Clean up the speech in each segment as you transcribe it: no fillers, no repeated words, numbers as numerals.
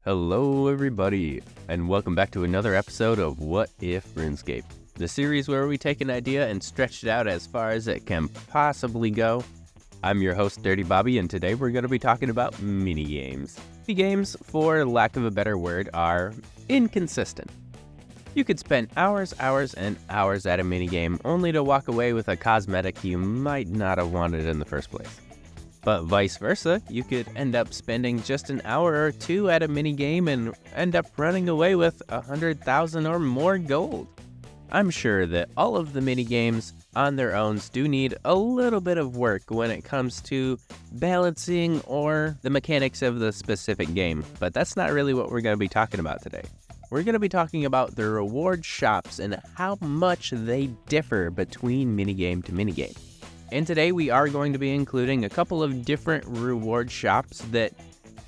Hello everybody, and welcome back to another episode of What If RuneScape, the series where we take an idea and stretch it out as far as it can possibly go. I'm your host, Dirty Bobby, and today we're going to be talking about minigames. Minigames, for lack of a better word, are inconsistent. You could spend hours and hours at a minigame only to walk away with a cosmetic you might not have wanted in the first place. But vice versa, you could end up spending just an hour or two at a minigame and end up running away with 100,000 or more gold. I'm sure that all of the minigames on their own do need a little bit of work when it comes to balancing or the mechanics of the specific game, but that's not really what we're going to be talking about today. We're going to be talking about the reward shops and how much they differ between minigame to minigame. And today we are going to be including a couple of different reward shops that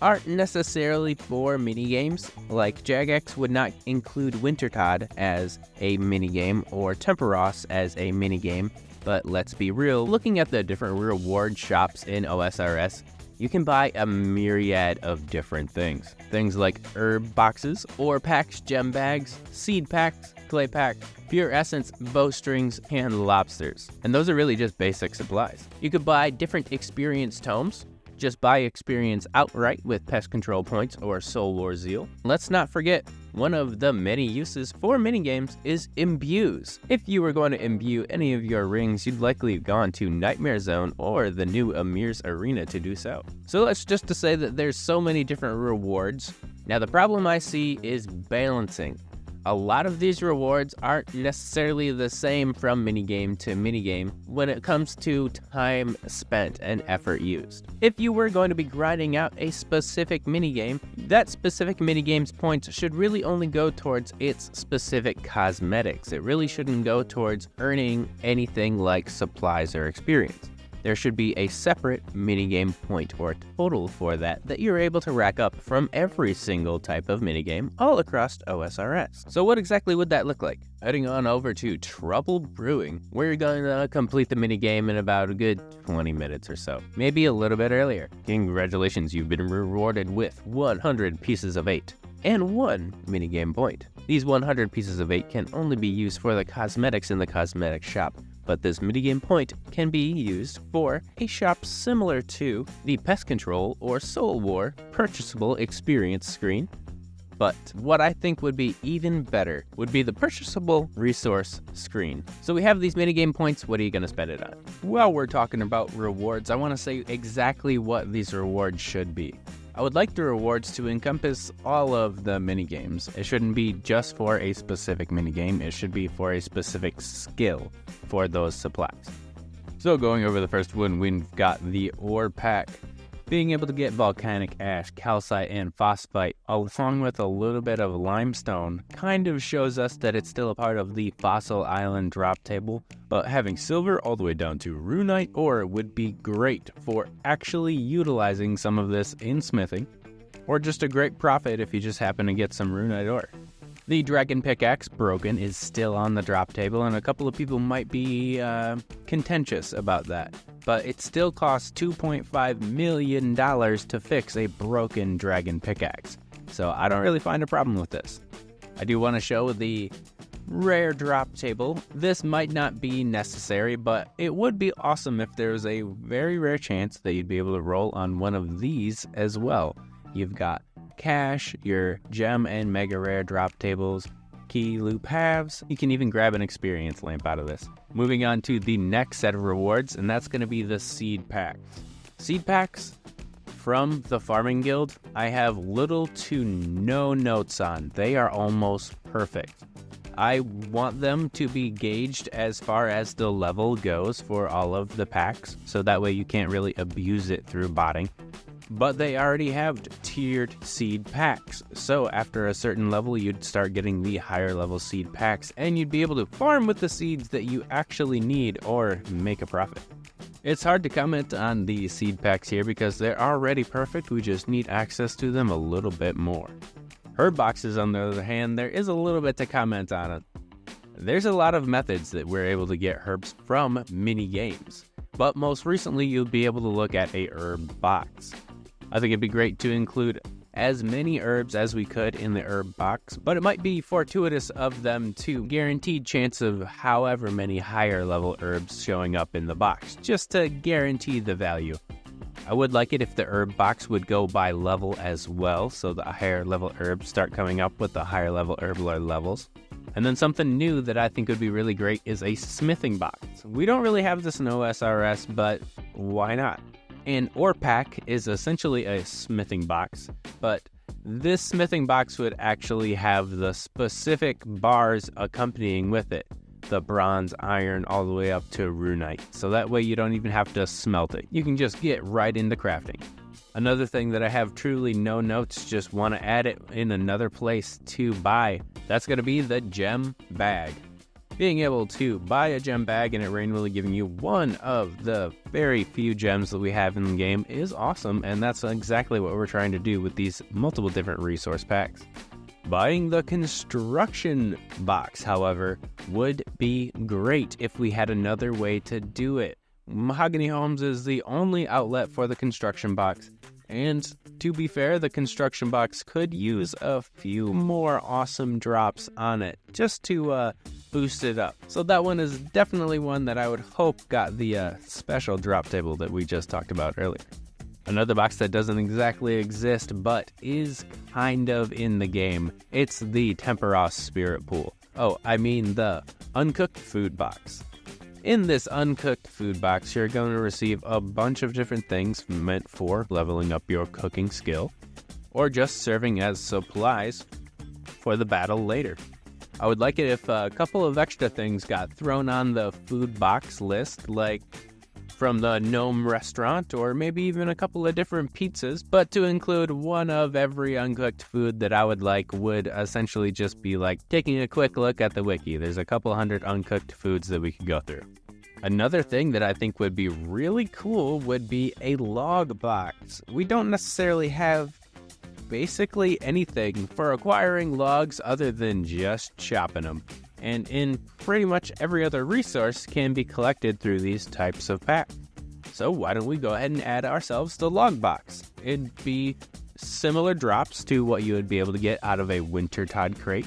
aren't necessarily for minigames. Like Jagex would not include Wintertod as a minigame or Temperos as a minigame. But let's be real, looking at the different reward shops in OSRS, you can buy a myriad of different things. Things like herb boxes, ore packs, gem bags, seed packs, clay packs, pure essence, bowstrings, and lobsters. And those are really just basic supplies. You could buy different experience tomes. Just buy experience outright with pest control points or Soul War Zeal. Let's not forget, one of the many uses for minigames is imbues. If you were going to imbue any of your rings, you'd likely have gone to Nightmare Zone or the new Amir's Arena to do so. So that's just to say that there's so many different rewards. Now the problem I see is balancing. A lot of these rewards aren't necessarily the same from minigame to minigame when it comes to time spent and effort used. If you were going to be grinding out a specific minigame, that specific minigame's points should really only go towards its specific cosmetics. It really shouldn't go towards earning anything like supplies or experience. There should be a separate minigame point or total for that you're able to rack up from every single type of minigame all across OSRS. So what exactly would that look like? Heading on over to Trouble Brewing, we're going to complete the minigame in about a good 20 minutes or so, maybe a little bit earlier. Congratulations, you've been rewarded with 100 pieces of 8 and 1 minigame point. These 100 pieces of 8 can only be used for the cosmetics in the cosmetic shop, but this minigame point can be used for a shop similar to the Pest Control or Soul War purchasable experience screen. But what I think would be even better would be the purchasable resource screen. So we have these minigame points, what are you going to spend it on? While we're talking about rewards, I want to say exactly what these rewards should be. I would like the rewards to encompass all of the minigames. It shouldn't be just for a specific minigame, it should be for a specific skill for those supplies. So going over the first one, we've got the ore pack. Being able to get volcanic ash, calcite, and phosphite along with a little bit of limestone kind of shows us that it's still a part of the Fossil Island drop table, but having silver all the way down to runite ore would be great for actually utilizing some of this in smithing, or just a great profit if you just happen to get some runite ore. The dragon pickaxe broken is still on the drop table, and a couple of people might be contentious about that. But it still costs $2.5 million to fix a broken dragon pickaxe. So I don't really find a problem with this. I do want to show the rare drop table. This might not be necessary, but it would be awesome if there was a very rare chance that you'd be able to roll on one of these as well. You've got cash, your gem and mega rare drop tables, key loop halves. You can even grab an experience lamp out of this. Moving on to the next set of rewards, and that's going to be the seed packs. Seed packs from the farming guild, I have little to no notes on. They are almost perfect. I want them to be gauged as far as the level goes for all of the packs, so that way you can't really abuse it through botting. But they already have tiered seed packs, so after a certain level you'd start getting the higher level seed packs, and you'd be able to farm with the seeds that you actually need or make a profit. It's hard to comment on the seed packs here because they're already perfect, we just need access to them a little bit more. Herb boxes, on the other hand, there is a little bit to comment on it. There's a lot of methods that we're able to get herbs from mini games, but most recently you'll be able to look at a herb box. I think it'd be great to include as many herbs as we could in the herb box, but it might be fortuitous of them to guaranteed chance of however many higher level herbs showing up in the box, just to guarantee the value. I would like it if the herb box would go by level as well, so the higher level herbs start coming up with the higher level herbal levels. And then something new that I think would be really great is a smithing box. We don't really have this in OSRS, but why not? An ore pack is essentially a smithing box, but this smithing box would actually have the specific bars accompanying with it. The bronze, iron, all the way up to runite. So that way you don't even have to smelt it. You can just get right into crafting. Another thing that I have truly no notes, just want to add it in another place to buy, that's going to be the gem bag. Being able to buy a gem bag and it randomly giving you one of the very few gems that we have in the game is awesome, and that's exactly what we're trying to do with these multiple different resource packs. Buying the construction box, however, would be great if we had another way to do it. Mahogany Homes is the only outlet for the construction box, and to be fair, the construction box could use a few more awesome drops on it just to boost it up. So that one is definitely one that I would hope got the special drop table that we just talked about earlier. Another box that doesn't exactly exist but is kind of in the game, it's the Temperos Spirit Pool. Oh, I mean the uncooked food box. In this uncooked food box, you're going to receive a bunch of different things meant for leveling up your cooking skill, or just serving as supplies for the battle later. I would like it if a couple of extra things got thrown on the food box list, like from the Gnome restaurant, or maybe even a couple of different pizzas, but to include one of every uncooked food that I would like would essentially just be like taking a quick look at the wiki. There's a couple hundred uncooked foods that we could go through. Another thing that I think would be really cool would be a log box. We don't necessarily have basically anything for acquiring logs other than just chopping them. And in pretty much every other resource can be collected through these types of packs. So why don't we go ahead and add ourselves the log box? It'd be similar drops to what you would be able to get out of a Wintertide crate,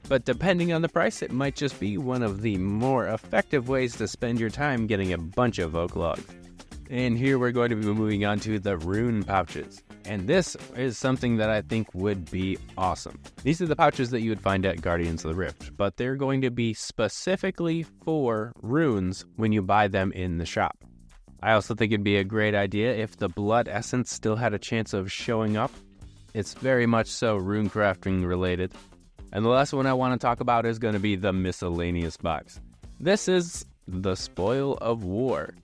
but depending on the price, it might just be one of the more effective ways to spend your time getting a bunch of oak logs. And here we're going to be moving on to the rune pouches. And this is something that I think would be awesome. These are the pouches that you would find at Guardians of the Rift, but they're going to be specifically for runes when you buy them in the shop. I also think it'd be a great idea if the blood essence still had a chance of showing up. It's very much so rune crafting related. And the last one I want to talk about is going to be the miscellaneous box. This is the Spoil of War.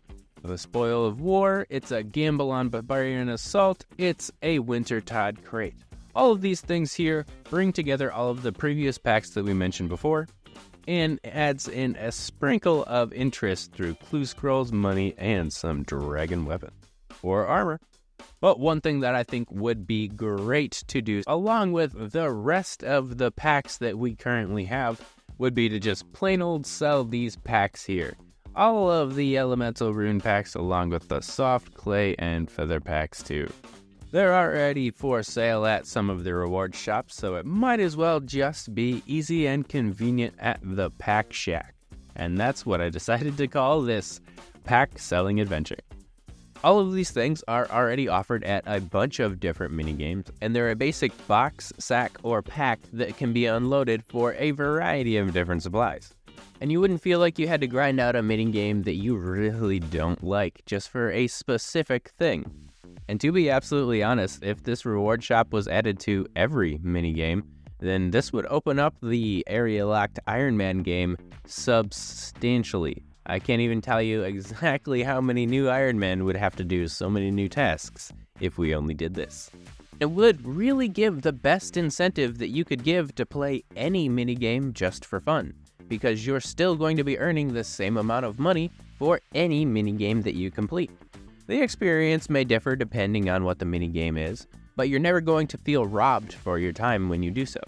The Spoil of War, it's a gamble on barbarian assault, it's a Wintertide crate. All of these things here bring together all of the previous packs that we mentioned before, and adds in a sprinkle of interest through clue scrolls, money, and some dragon weapon or armor. But one thing that I think would be great to do, along with the rest of the packs that we currently have, would be to just plain old sell these packs here. All of the elemental rune packs along with the soft clay and feather packs too. They're already for sale at some of the reward shops, so it might as well just be easy and convenient at the Pack Shack. And that's what I decided to call this pack selling adventure. All of these things are already offered at a bunch of different minigames, and they're a basic box, sack, or pack that can be unloaded for a variety of different supplies. And you wouldn't feel like you had to grind out a minigame that you really don't like just for a specific thing. And to be absolutely honest, if this reward shop was added to every minigame, then this would open up the area-locked Iron Man game substantially. I can't even tell you exactly how many new Iron Men would have to do so many new tasks if we only did this. It would really give the best incentive that you could give to play any minigame just for fun, because you're still going to be earning the same amount of money for any minigame that you complete. The experience may differ depending on what the minigame is, but you're never going to feel robbed for your time when you do so.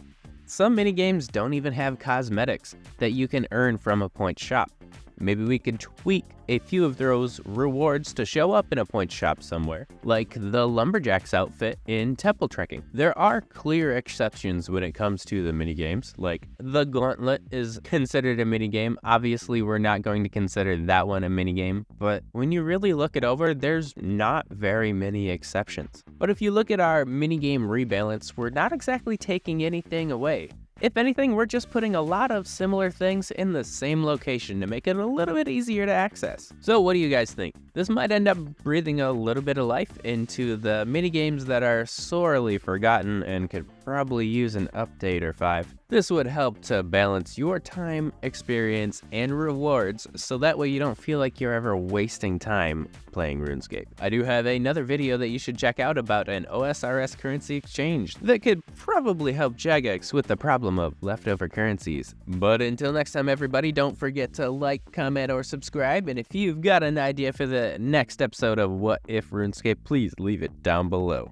Some minigames don't even have cosmetics that you can earn from a point shop. Maybe we could tweak a few of those rewards to show up in a point shop somewhere, like the Lumberjack's outfit in Temple Trekking. There are clear exceptions when it comes to the minigames, like the Gauntlet is considered a minigame. Obviously, we're not going to consider that one a minigame, but when you really look it over, there's not very many exceptions. But if you look at our minigame rebalance, we're not exactly taking anything away. If anything, we're just putting a lot of similar things in the same location to make it a little bit easier to access. So what do you guys think? This might end up breathing a little bit of life into the minigames that are sorely forgotten and could probably use an update or 5. This would help to balance your time, experience, and rewards so that way you don't feel like you're ever wasting time playing RuneScape. I do have another video that you should check out about an OSRS currency exchange that could probably help Jagex with the problem of leftover currencies. But until next time, everybody, don't forget to like, comment, or subscribe. And if you've got an idea for the next episode of What If RuneScape, please leave it down below.